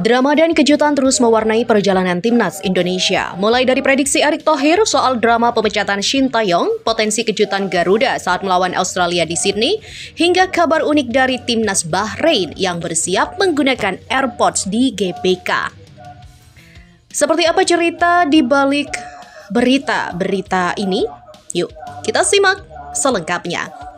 Drama dan kejutan terus mewarnai perjalanan timnas Indonesia. Mulai dari prediksi Erick Thohir soal drama pemecatan Shin Tae-yong, potensi kejutan Garuda saat melawan Australia di Sydney, hingga kabar unik dari timnas Bahrain yang bersiap menggunakan AirPods di GBK. Seperti apa cerita di balik berita-berita ini? Yuk, kita simak selengkapnya.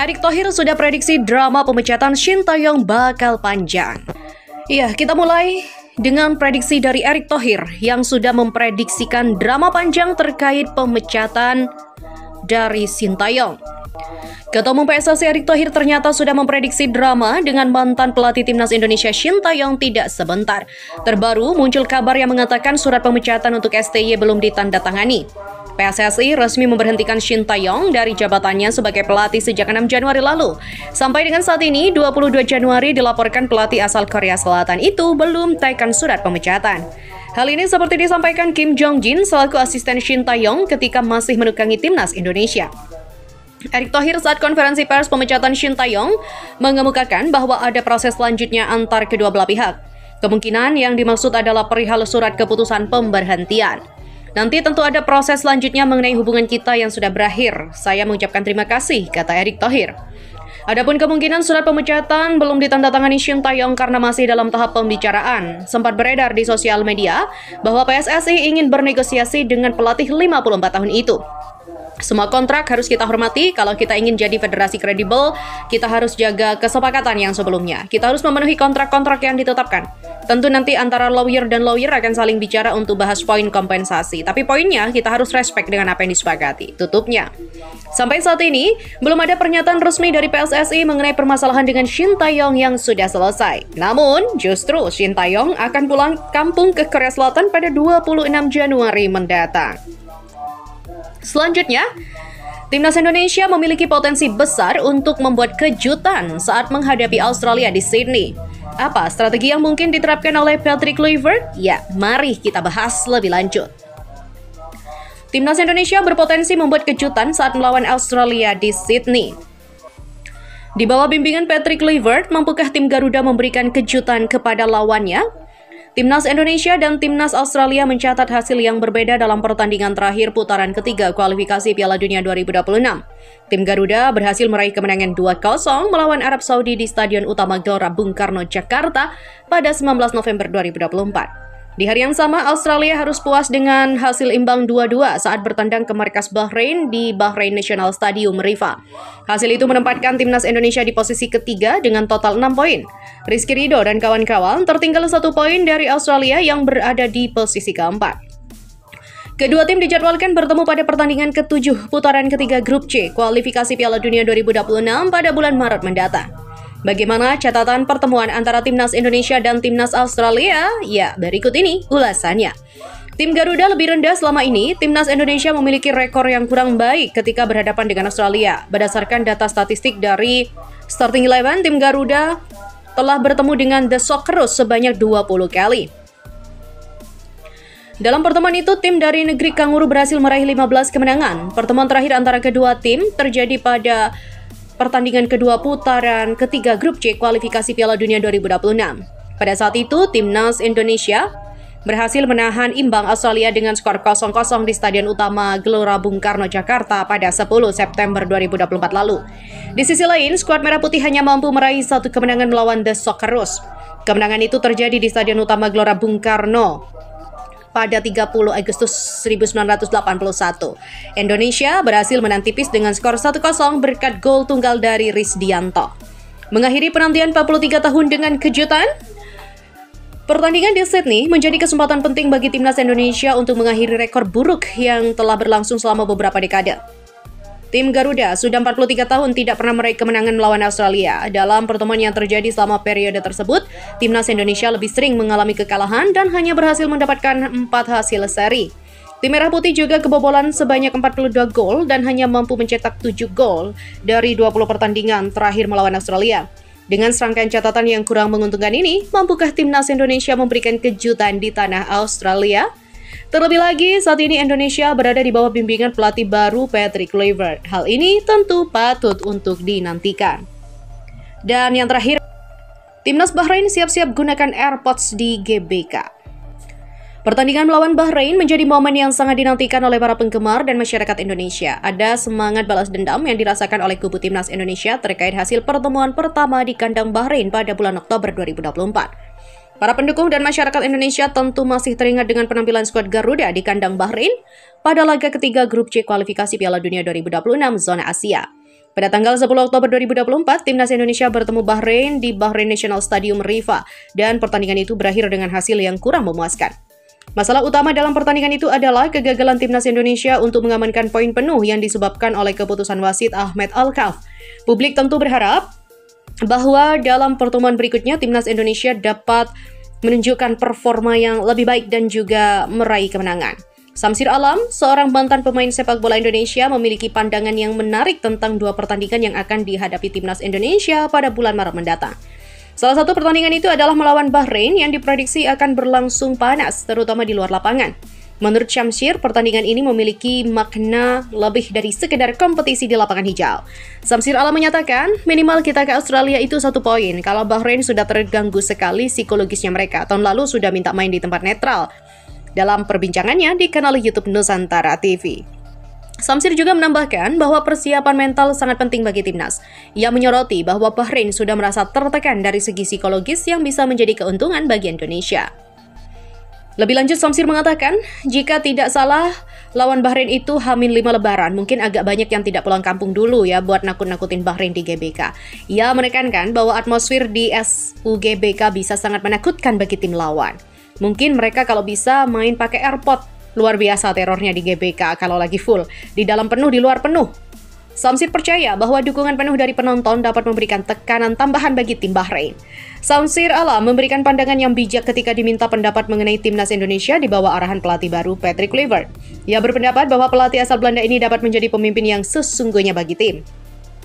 Erick Thohir sudah prediksi drama pemecatan Shin Tae-yong bakal panjang. Iya, kita mulai dengan prediksi dari Erick Thohir yang sudah memprediksikan drama panjang terkait pemecatan dari Shin Tae-yong. Ketua Umum PSSI Erick Thohir ternyata sudah memprediksi drama dengan mantan pelatih timnas Indonesia Shin Tae-yong tidak sebentar. Terbaru muncul kabar yang mengatakan surat pemecatan untuk STY belum ditandatangani. PSSI resmi memberhentikan Shin Tae-yong dari jabatannya sebagai pelatih sejak 6 Januari lalu. Sampai dengan saat ini, 22 Januari dilaporkan pelatih asal Korea Selatan itu belum teken surat pemecatan. Hal ini seperti disampaikan Kim Jong-jin selaku asisten Shin Tae-yong ketika masih menukangi timnas Indonesia. Erick Thohir saat konferensi pers pemecatan Shin Tae-yong mengemukakan bahwa ada proses selanjutnya antar kedua belah pihak. Kemungkinan yang dimaksud adalah perihal surat keputusan pemberhentian. Nanti tentu ada proses selanjutnya mengenai hubungan kita yang sudah berakhir. Saya mengucapkan terima kasih, kata Erick Thohir. Adapun kemungkinan surat pemecatan belum ditandatangani Shin Tae-yong karena masih dalam tahap pembicaraan. Sempat beredar di sosial media bahwa PSSI ingin bernegosiasi dengan pelatih 54 tahun itu. Semua kontrak harus kita hormati. Kalau kita ingin jadi federasi kredibel, kita harus jaga kesepakatan yang sebelumnya. Kita harus memenuhi kontrak-kontrak yang ditetapkan. Tentu nanti antara lawyer dan lawyer akan saling bicara untuk bahas poin kompensasi. Tapi poinnya kita harus respect dengan apa yang disepakati. Tutupnya. Sampai saat ini, belum ada pernyataan resmi dari PSSI mengenai permasalahan dengan Shin Tae-yong yang sudah selesai. Namun, justru Shin Tae-yong akan pulang kampung ke Korea Selatan pada 26 Januari mendatang. Selanjutnya, timnas Indonesia memiliki potensi besar untuk membuat kejutan saat menghadapi Australia di Sydney. Apa strategi yang mungkin diterapkan oleh Patrick Kluivert? Ya, mari kita bahas lebih lanjut. Timnas Indonesia berpotensi membuat kejutan saat melawan Australia di Sydney. Di bawah bimbingan Patrick Kluivert, mampukah tim Garuda memberikan kejutan kepada lawannya? Timnas Indonesia dan Timnas Australia mencatat hasil yang berbeda dalam pertandingan terakhir putaran ketiga kualifikasi Piala Dunia 2026. Tim Garuda berhasil meraih kemenangan 2-0 melawan Arab Saudi di Stadion Utama Gelora Bung Karno, Jakarta pada 19 November 2024. Di hari yang sama, Australia harus puas dengan hasil imbang 2-2 saat bertandang ke markas Bahrain di Bahrain National Stadium Rifa. Hasil itu menempatkan timnas Indonesia di posisi ketiga dengan total 6 poin. Rizky Ridho dan kawan-kawan tertinggal 1 poin dari Australia yang berada di posisi keempat. Kedua tim dijadwalkan bertemu pada pertandingan ke-7 putaran ketiga Grup C kualifikasi Piala Dunia 2026 pada bulan Maret mendatang. Bagaimana catatan pertemuan antara timnas Indonesia dan timnas Australia? Ya, berikut ini ulasannya. Tim Garuda lebih rendah selama ini. Timnas Indonesia memiliki rekor yang kurang baik ketika berhadapan dengan Australia. Berdasarkan data statistik dari Starting Eleven, tim Garuda telah bertemu dengan The Socceroos sebanyak 20 kali. Dalam pertemuan itu, tim dari negeri Kanguru berhasil meraih 15 kemenangan. Pertemuan terakhir antara kedua tim terjadi pada pertandingan kedua putaran ketiga Grup C kualifikasi Piala Dunia 2026. Pada saat itu, timnas Indonesia berhasil menahan imbang Australia dengan skor 0-0 di Stadion Utama Gelora Bung Karno, Jakarta pada 10 September 2024 lalu. Di sisi lain, skuad Merah Putih hanya mampu meraih 1 kemenangan melawan The Socceroos. Kemenangan itu terjadi di Stadion Utama Gelora Bung Karno pada 30 Agustus 1981. Indonesia berhasil menang tipis dengan skor 1-0 berkat gol tunggal dari Risdianto. Mengakhiri penantian 43 tahun dengan kejutan, pertandingan di Sydney menjadi kesempatan penting bagi timnas Indonesia untuk mengakhiri rekor buruk yang telah berlangsung selama beberapa dekade. Tim Garuda sudah 43 tahun tidak pernah meraih kemenangan melawan Australia. Dalam pertemuan yang terjadi selama periode tersebut, timnas Indonesia lebih sering mengalami kekalahan dan hanya berhasil mendapatkan 4 hasil seri. Tim Merah Putih juga kebobolan sebanyak 42 gol dan hanya mampu mencetak 7 gol dari 20 pertandingan terakhir melawan Australia. Dengan serangkaian catatan yang kurang menguntungkan ini, mampukah timnas Indonesia memberikan kejutan di tanah Australia? Terlebih lagi, saat ini Indonesia berada di bawah bimbingan pelatih baru Patrick Kluivert. Hal ini tentu patut untuk dinantikan. Dan yang terakhir, timnas Bahrain siap-siap gunakan AirPods di GBK. Pertandingan melawan Bahrain menjadi momen yang sangat dinantikan oleh para penggemar dan masyarakat Indonesia. Ada semangat balas dendam yang dirasakan oleh kubu timnas Indonesia terkait hasil pertemuan pertama di kandang Bahrain pada bulan Oktober 2024. Para pendukung dan masyarakat Indonesia tentu masih teringat dengan penampilan skuad Garuda di kandang Bahrain pada laga ketiga grup C kualifikasi Piala Dunia 2026 zona Asia. Pada tanggal 10 Oktober 2024, timnas Indonesia bertemu Bahrain di Bahrain National Stadium Rifa dan pertandingan itu berakhir dengan hasil yang kurang memuaskan. Masalah utama dalam pertandingan itu adalah kegagalan timnas Indonesia untuk mengamankan poin penuh yang disebabkan oleh keputusan wasit Ahmed Al-Kaf. Publik tentu berharap bahwa dalam pertemuan berikutnya timnas Indonesia dapat menunjukkan performa yang lebih baik dan juga meraih kemenangan. Samsir Alam, seorang mantan pemain sepak bola Indonesia, memiliki pandangan yang menarik tentang dua pertandingan yang akan dihadapi timnas Indonesia pada bulan Maret mendatang. Salah satu pertandingan itu adalah melawan Bahrain yang diprediksi akan berlangsung panas, terutama di luar lapangan. Menurut Syamsir, pertandingan ini memiliki makna lebih dari sekedar kompetisi di lapangan hijau. Syamsir Alam menyatakan, minimal kita ke Australia itu 1 poin. Kalau Bahrain sudah terganggu sekali psikologisnya mereka, tahun lalu sudah minta main di tempat netral. Dalam perbincangannya di kanal YouTube Nusantara TV. Syamsir juga menambahkan bahwa persiapan mental sangat penting bagi timnas. Ia menyoroti bahwa Bahrain sudah merasa tertekan dari segi psikologis yang bisa menjadi keuntungan bagi Indonesia. Lebih lanjut, Syamsir mengatakan, jika tidak salah, lawan Bahrain itu H-5 Lebaran. Mungkin agak banyak yang tidak pulang kampung dulu ya buat nakut-nakutin Bahrain di GBK. Ia menekankan bahwa atmosfer di SUGBK bisa sangat menakutkan bagi tim lawan. Mungkin mereka kalau bisa main pakai AirPod. Luar biasa terornya di GBK kalau lagi full, di dalam penuh, di luar penuh. Syamsir percaya bahwa dukungan penuh dari penonton dapat memberikan tekanan tambahan bagi tim Bahrain. Syamsir Alam memberikan pandangan yang bijak ketika diminta pendapat mengenai timnas Indonesia di bawah arahan pelatih baru Patrick Kluivert. Ia berpendapat bahwa pelatih asal Belanda ini dapat menjadi pemimpin yang sesungguhnya bagi tim.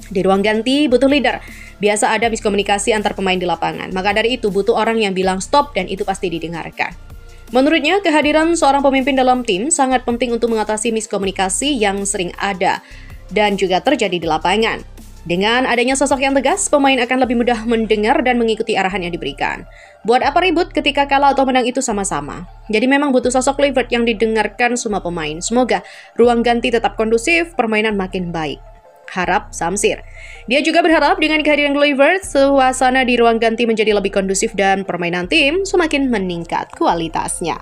Di ruang ganti butuh leader. Biasa ada miskomunikasi antar pemain di lapangan. Maka dari itu butuh orang yang bilang stop dan itu pasti didengarkan. Menurutnya, kehadiran seorang pemimpin dalam tim sangat penting untuk mengatasi miskomunikasi yang sering ada dan juga terjadi di lapangan. Dengan adanya sosok yang tegas, pemain akan lebih mudah mendengar dan mengikuti arahan yang diberikan. Buat apa ribut ketika kalah atau menang itu sama-sama? Jadi memang butuh sosok Kluivert yang didengarkan semua pemain. Semoga ruang ganti tetap kondusif, permainan makin baik. Harap Syamsir. Dia juga berharap dengan kehadiran Kluivert, suasana di ruang ganti menjadi lebih kondusif dan permainan tim semakin meningkat kualitasnya.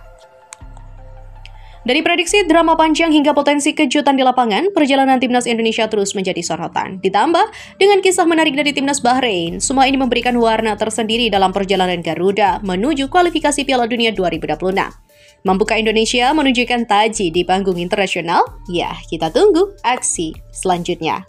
Dari prediksi drama panjang hingga potensi kejutan di lapangan, perjalanan timnas Indonesia terus menjadi sorotan. Ditambah dengan kisah menarik dari timnas Bahrain, semua ini memberikan warna tersendiri dalam perjalanan Garuda menuju kualifikasi Piala Dunia 2026. Mampukah Indonesia menunjukkan taji di panggung internasional? Ya, kita tunggu aksi selanjutnya.